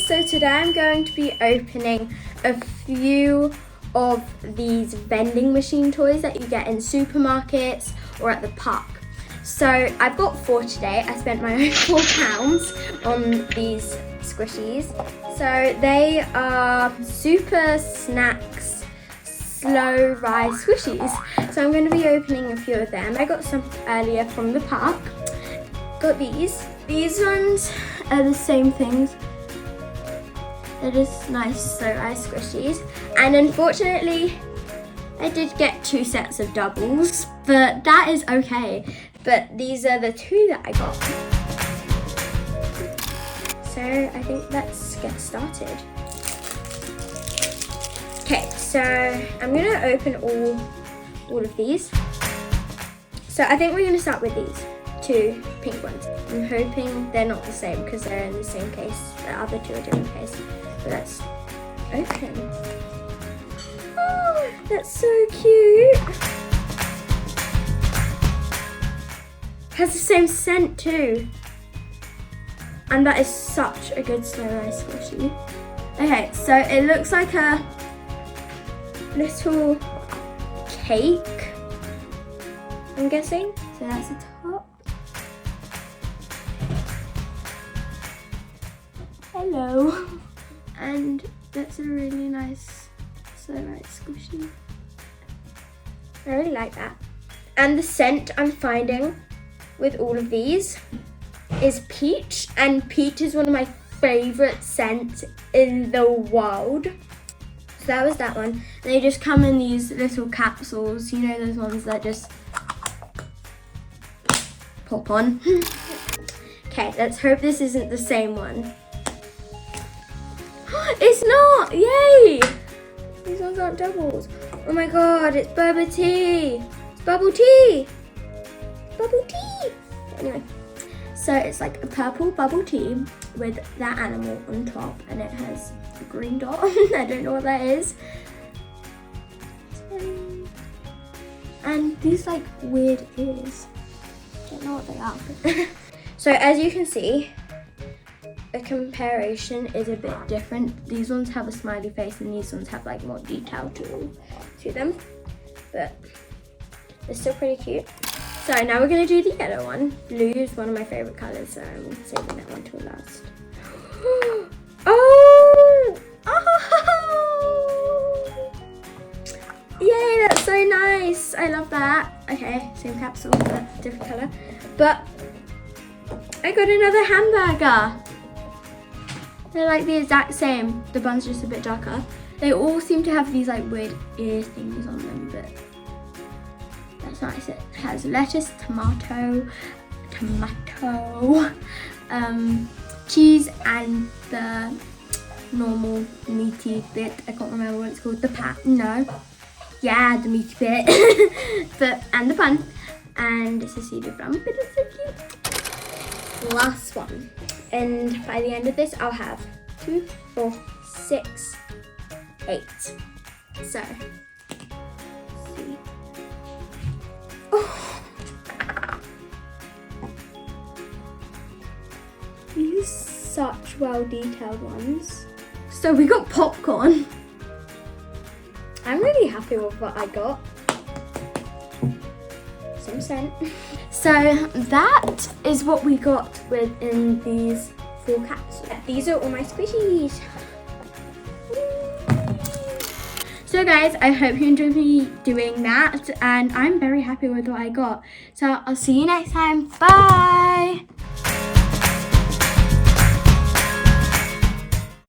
so today I'm going to be opening a few of these vending machine toys that you get in supermarkets or at the park. So I've got 4 today. I spent my own £4 on these squishies. So they are Super Snacks Slow Rise squishies. So I'm going to be opening a few of them. I got some earlier from the park. Got these. These ones are the same things. They're just nice slow rise squishies. And unfortunately, I did get 2 sets of doubles, but that is okay. But these are the 2 that I got. So I think let's get started. Okay, so I'm gonna open all of these. So I think we're gonna start with these 2 pink ones. I'm hoping they're not the same because they're in the same case. The other 2 are different case. But let's open. Oh, that's so cute. Has the same scent too. And that is such a good slow rise squishy. Okay, so it looks like a little cake, I'm guessing. So that's the top. Hello. And that's a really nice slow rise squishy. I really like that. And the scent I'm finding with all of these is peach, and peach is one of my favorite scents in the world. So that was that one. And they just come in these little capsules, you know, those ones that just pop on. Okay, let's hope this isn't the same one. It's not! Yay! These ones aren't doubles. Oh my god, it's boba tea! It's bubble tea! Bubble tea! Anyway, so it's like a purple bubble tea with that animal on top, and it has a green dot. I don't know what that is. And these like weird ears. I don't know what they are. So as you can see, the comparison is a bit different. These ones have a smiley face and these ones have like more detail to them, but they're still pretty cute. So now we're gonna do the yellow one. Blue is one of my favorite colors, so I'm saving that one till last. Oh! Oh! Yay, that's so nice. I love that. Okay, same capsule, but different color. But I got another hamburger. They're like the exact same. The bun's just a bit darker. They all seem to have these like weird ear things on them, but that's nice. It has lettuce, tomato, cheese, and the normal meaty bit. I can't remember what it's called. The meaty bit. And the bun. And it's a seeded rum, but it's so cute. Last one. And by the end of this, I'll have 2, 4, 6, 8. So, let's see. Oh. These are such well-detailed ones. So we got popcorn. I'm really happy with what I got. Some scent. So that is what we got within these 4 capsules. These are all my squishies. So guys, I hope you enjoyed me doing that, and I'm very happy with what I got. So I'll see you next time. Bye!